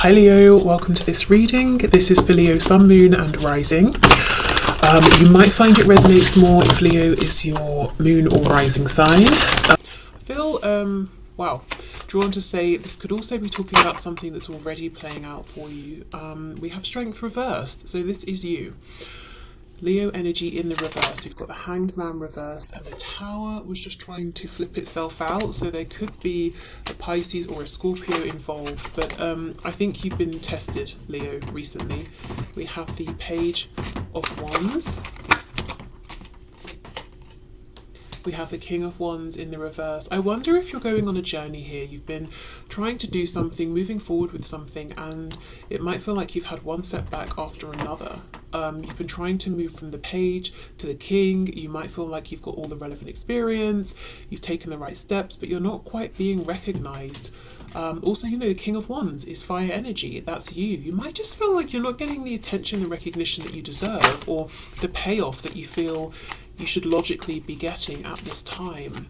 Hi Leo, welcome to this reading. This is for Leo Sun, Moon and Rising. You might find it resonates more if Leo is your moon or rising sign. I feel, drawn to say this could also be talking about something that's already playing out for you. We have Strength reversed, so this is you. Leo energy in the reverse. We've got the Hanged Man reversed, and the Tower was just trying to flip itself out, so there could be a Pisces or a Scorpio involved, but I think you've been tested, Leo, recently. We have the Page of Wands. We have the King of Wands in the reverse. I wonder if you're going on a journey here. You've been trying to do something, moving forward with something, and it might feel like you've had one setback after another. You've been trying to move from the Page to the King. You might feel like you've got all the relevant experience, you've taken the right steps, but you're not quite being recognized. Also, you know, the King of Wands is fire energy. That's you. You might just feel like you're not getting the attention and recognition that you deserve, or the payoff that you feel you should logically be getting at this time.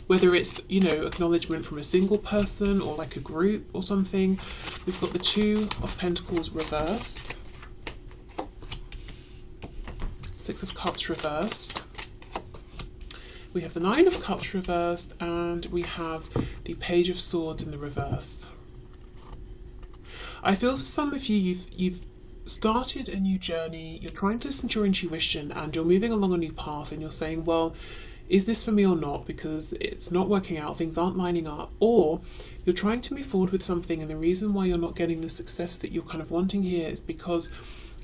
Whether it's, you know, acknowledgement from a single person or like a group or something. We've got the Two of Pentacles reversed. Six of Cups reversed. We have the Nine of Cups reversed, and we have the Page of Swords in the reverse. I feel for some of you, you've started a new journey, you're trying to listen to your intuition, and you're moving along a new path, and you're saying, well, is this for me or not? Because it's not working out, things aren't lining up. Or you're trying to move forward with something, and the reason why you're not getting the success that you're kind of wanting here is because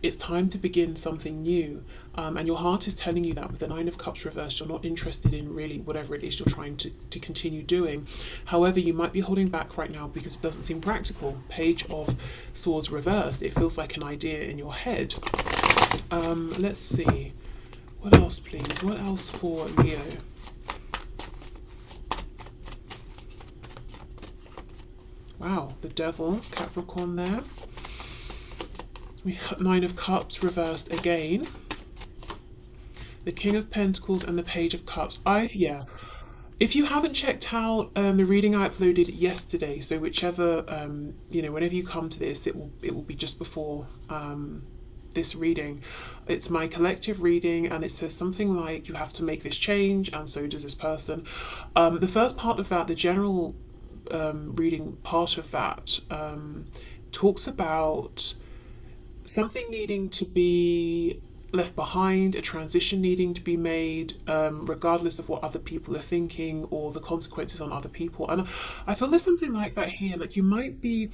it's time to begin something new, and your heart is telling you that with the Nine of Cups reversed. You're not interested in really whatever it is you're trying to continue doing. However, you might be holding back right now because it doesn't seem practical. Page of Swords reversed. It feels like an idea in your head. Let's see. What else, please? What else for Leo? Wow, the Devil, Capricorn there. We have Nine of Cups reversed again. The King of Pentacles and the Page of Cups. If you haven't checked out the reading I uploaded yesterday, so whichever, whenever you come to this, it will be just before this reading. It's my collective reading, and it says something like you have to make this change, and so does this person. The first part of that, the general reading part of that, talks about something needing to be left behind, a transition needing to be made, regardless of what other people are thinking or the consequences on other people. And I feel there's something like that here. Like, you might be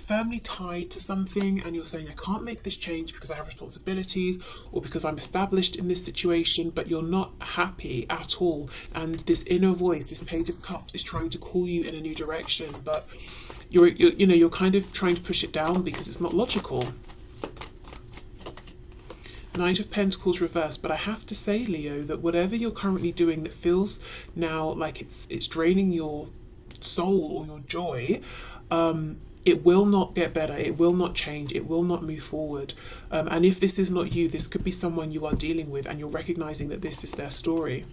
firmly tied to something and you're saying, I can't make this change because I have responsibilities or because I'm established in this situation, but you're not happy at all. And this inner voice, this Page of Cups, is trying to call you in a new direction, but you're kind of trying to push it down because it's not logical. Knight of Pentacles reversed, but I have to say, Leo, that whatever you're currently doing that feels now like it's draining your soul or your joy, it will not get better, it will not change, it will not move forward. And if this is not you, this could be someone you are dealing with and you're recognizing that this is their story.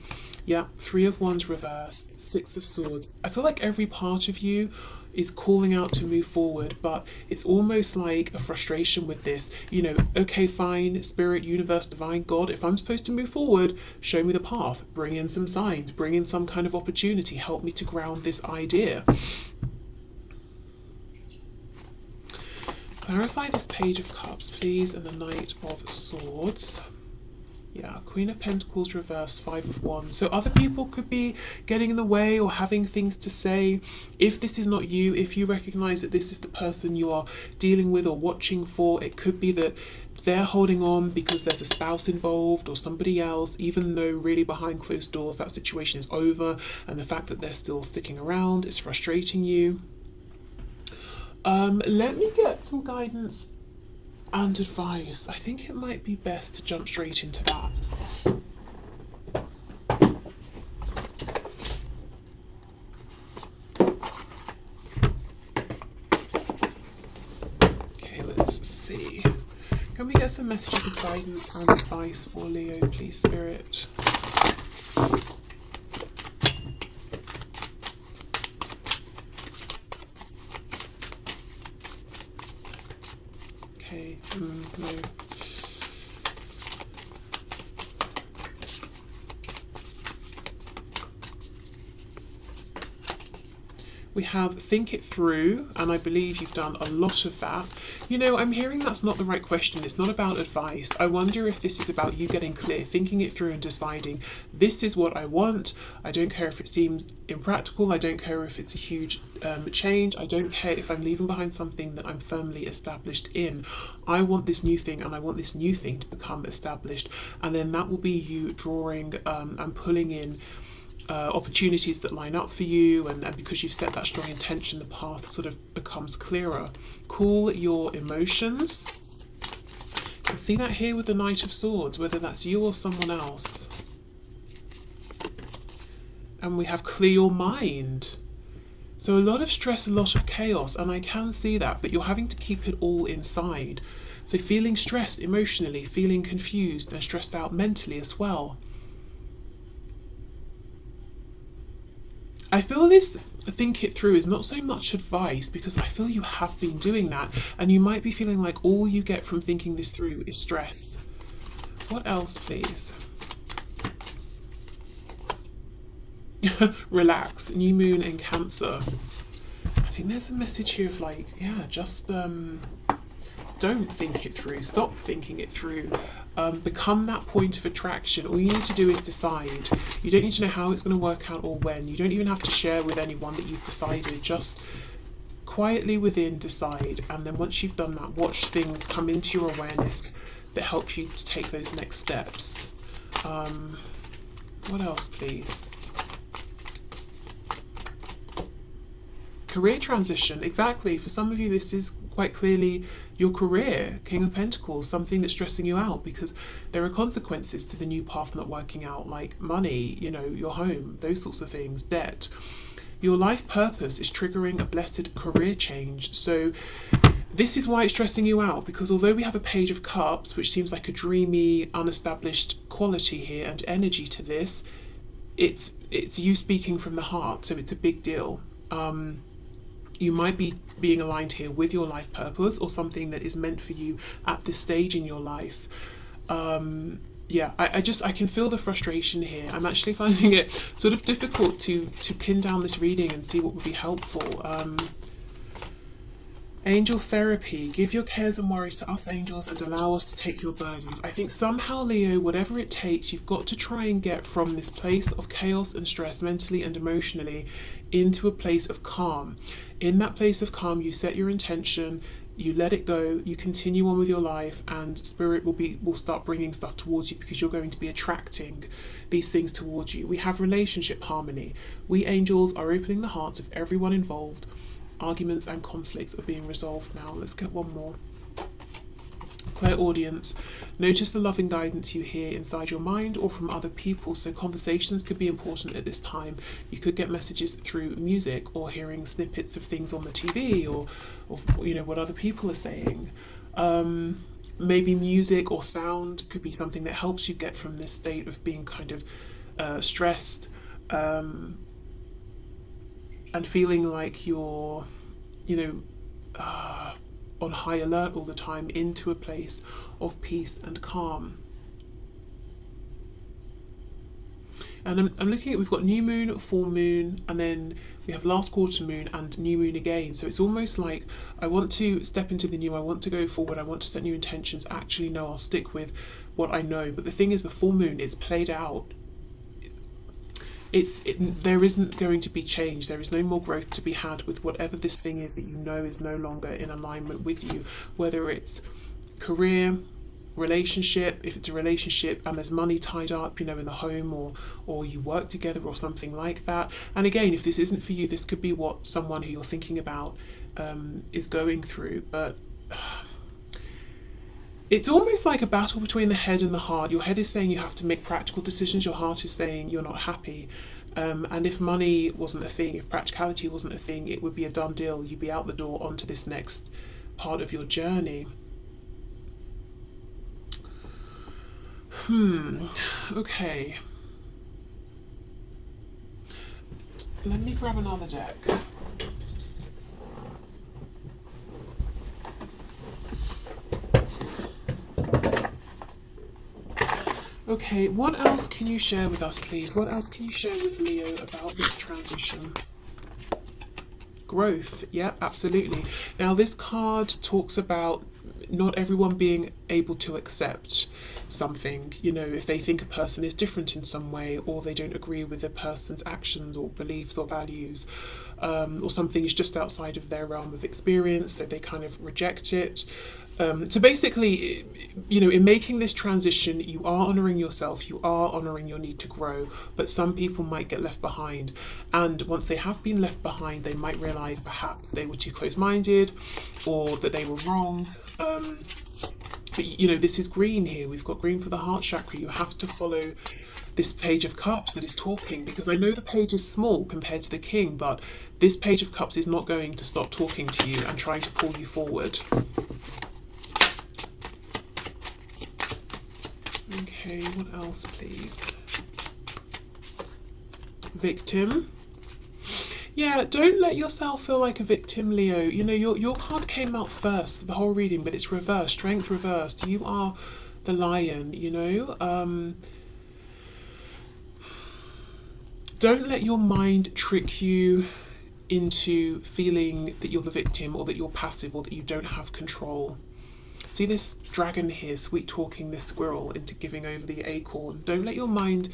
Yeah, Three of Wands reversed, Six of Swords. I feel like every part of you is calling out to move forward, but it's almost like a frustration with this. You know, okay, fine, Spirit, Universe, Divine, God, if I'm supposed to move forward, show me the path, bring in some signs, bring in some kind of opportunity, help me to ground this idea. Clarify this Page of Cups, please, and the Knight of Swords. Yeah, Queen of Pentacles reversed, Five of Wands. So other people could be getting in the way or having things to say. If this is not you, if you recognize that this is the person you are dealing with or watching for, it could be that they're holding on because there's a spouse involved or somebody else, even though really behind closed doors that situation is over, and the fact that they're still sticking around is frustrating you. Let me get some guidance and advice. I think it might be best to jump straight into that. Okay, let's see. Can we get some messages of guidance and advice for Leo, please, Spirit? okay. No. We have think it through, and I believe you've done a lot of that. You know, I'm hearing that's not the right question. It's not about advice. I wonder if this is about you getting clear, thinking it through and deciding, this is what I want. I don't care if it seems impractical. I don't care if it's a huge change. I don't care if I'm leaving behind something that I'm firmly established in. I want this new thing, and I want this new thing to become established. And then that will be you drawing and pulling in opportunities that line up for you, and because you've set that strong intention, the path sort of becomes clearer. Cool your emotions. You can see that here with the Knight of Swords, whether that's you or someone else. And we have clear your mind. So a lot of stress, a lot of chaos, and I can see that, but you're having to keep it all inside. So feeling stressed emotionally, feeling confused and stressed out mentally as well. I feel this think it through is not so much advice, because I feel you have been doing that, and you might be feeling like all you get from thinking this through is stress. What else, please? Relax. New moon in Cancer. I think there's a message here of like, yeah, just don't think it through. Stop thinking it through. Become that point of attraction. All you need to do is decide. You don't need to know how it's going to work out or when. You don't even have to share with anyone that you've decided. Just quietly within decide, and then once you've done that, watch things come into your awareness that help you to take those next steps. What else, please? Career transition. Exactly. For some of you, this is quite clearly your career. King of Pentacles, something that's stressing you out, because there are consequences to the new path not working out, like money, you know, your home, those sorts of things, debt. Your life purpose is triggering a blessed career change. So this is why it's stressing you out, because although we have a Page of Cups, which seems like a dreamy, unestablished quality here and energy to this, it's you speaking from the heart, so it's a big deal. You might be being aligned here with your life purpose or something that is meant for you at this stage in your life. Yeah, I can feel the frustration here. I'm actually finding it sort of difficult to pin down this reading and see what would be helpful. Angel therapy. Give your cares and worries to us angels and allow us to take your burdens. I think somehow, Leo, whatever it takes, you've got to try and get from this place of chaos and stress mentally and emotionally into a place of calm. In that place of calm, you set your intention, you let it go, you continue on with your life, and spirit will start bringing stuff towards you, because you're going to be attracting these things towards you. We have relationship harmony. We angels are opening the hearts of everyone involved. Arguments and conflicts are being resolved now. Let's get one more. Clairaudience. Notice the loving guidance you hear inside your mind or from other people. So conversations could be important at this time. You could get messages through music, or hearing snippets of things on the TV, or you know, what other people are saying. Maybe music or sound could be something that helps you get from this state of being kind of stressed, and feeling like you're, you know, on high alert all the time, into a place of peace and calm. And I'm looking at, we've got new moon, full moon, and then we have last quarter moon and new moon again. So it's almost like I want to step into the new, I want to go forward, I want to set new intentions. Actually, no, I'll stick with what I know. But the thing is, the full moon is played out. There isn't going to be change. There is no more growth to be had with whatever this thing is that you know is no longer in alignment with you, whether it's career, relationship. If it's a relationship and there's money tied up, you know, in the home, or you work together or something like that. And again, if this isn't for you, this could be what someone who you're thinking about is going through. But it's almost like a battle between the head and the heart. Your head is saying you have to make practical decisions. Your heart is saying you're not happy. And if money wasn't a thing, if practicality wasn't a thing, it would be a done deal. You'd be out the door onto this next part of your journey. Okay. Let me grab another deck. Okay, what else can you share with us, please? What else can you share with Leo about this transition? Growth, yeah, absolutely. Now, this card talks about not everyone being able to accept something, you know, if they think a person is different in some way, or they don't agree with a person's actions or beliefs or values, or something is just outside of their realm of experience, so they kind of reject it. So basically, you know, in making this transition, you are honouring yourself, you are honouring your need to grow, but some people might get left behind. And once they have been left behind, they might realise perhaps they were too close minded or that they were wrong. But you know, this is green here. We've got green for the heart chakra. You have to follow this page of cups that is talking, because I know the page is small compared to the king, but this page of cups is not going to stop talking to you and trying to pull you forward. Okay, what else, please? Victim. Yeah, don't let yourself feel like a victim, Leo. You know, your card came out first, the whole reading, but it's reversed, strength reversed. You are the lion, you know. Don't let your mind trick you into feeling that you're the victim, or that you're passive, or that you don't have control. See this dragon here, sweet talking this squirrel into giving over the acorn. Don't let your mind,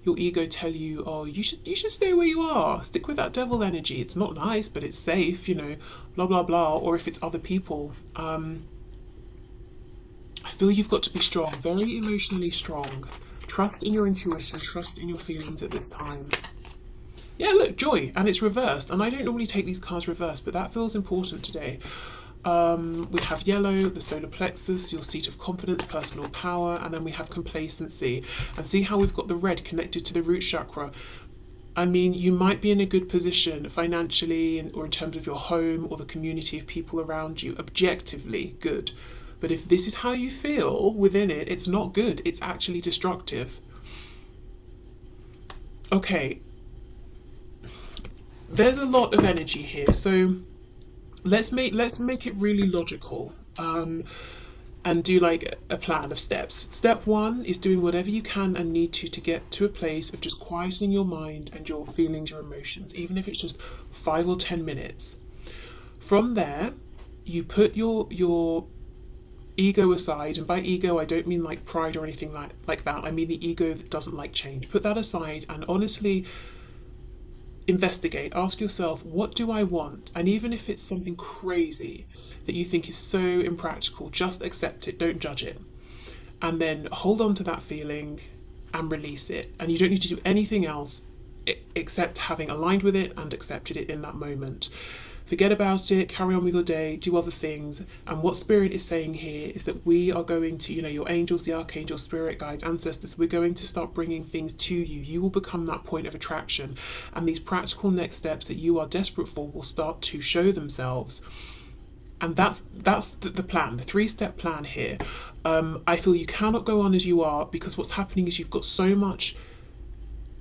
your ego tell you, oh, you should stay where you are. Stick with that devil energy. It's not nice, but it's safe, you know, blah, blah, blah. Or if it's other people. I feel you've got to be strong, very emotionally strong. Trust in your intuition, trust in your feelings at this time. Yeah, look, joy, and it's reversed. And I don't normally take these cards reversed, but that feels important today. We have yellow, the solar plexus, your seat of confidence, personal power, and then we have complacency. And see how we've got the red connected to the root chakra. I mean, you might be in a good position financially, or in terms of your home or the community of people around you, objectively good. But if this is how you feel within it, it's not good, it's actually destructive. Okay, there's a lot of energy here, so let's make it really logical, and do like a plan of steps. Step one is doing whatever you can and need to get to a place of just quieting your mind and your feelings, your emotions, even if it's just 5 or 10 minutes. From there, you put your ego aside, and by ego I don't mean like pride or anything like that. I mean the ego that doesn't like change. Put that aside and honestly investigate. Ask yourself, what do I want? And even if it's something crazy that you think is so impractical, just accept it, don't judge it. And then hold on to that feeling and release it. And you don't need to do anything else except having aligned with it and accepted it in that moment. Forget about it, carry on with your day, do other things. And what Spirit is saying here is that we are going to, you know, your angels, the archangels, spirit guides, ancestors, we're going to start bringing things to you. You will become that point of attraction. And these practical next steps that you are desperate for will start to show themselves. And that's the plan, the 3-step plan here. I feel you cannot go on as you are, because what's happening is you've got so much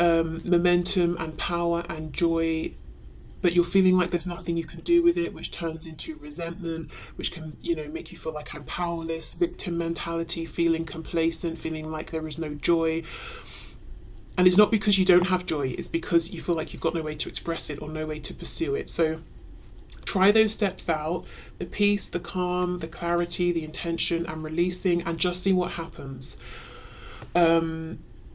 momentum and power and joy, but you're feeling like there's nothing you can do with it, which turns into resentment, which can, you know, make you feel like I'm powerless, victim mentality, feeling complacent, feeling like there is no joy. And it's not because you don't have joy, it's because you feel like you've got no way to express it or no way to pursue it. So try those steps out, the peace, the calm, the clarity, the intention, and releasing, and just see what happens.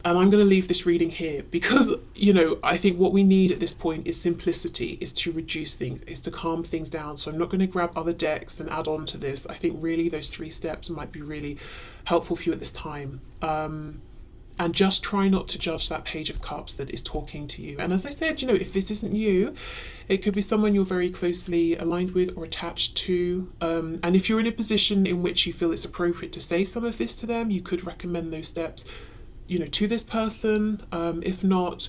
And I'm going to leave this reading here because, you know, I think what we need at this point is simplicity, is to reduce things, is to calm things down. So I'm not going to grab other decks and add on to this. I think really those 3 steps might be really helpful for you at this time. And just try not to judge that page of cups that is talking to you. And as I said, you know, if this isn't you, it could be someone you're very closely aligned with or attached to. And if you're in a position in which you feel it's appropriate to say some of this to them, you could recommend those steps, you know, to this person. If not,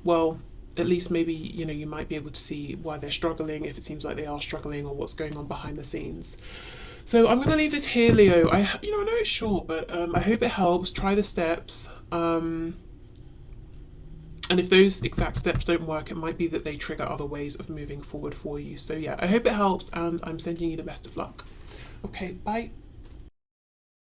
well, at least maybe, you know, you might be able to see why they're struggling, if it seems like they are struggling, or what's going on behind the scenes. So I'm going to leave this here, Leo. I know it's short, but I hope it helps. Try the steps. And if those exact steps don't work, it might be that they trigger other ways of moving forward for you. So yeah, I hope it helps, and I'm sending you the best of luck. Okay, bye.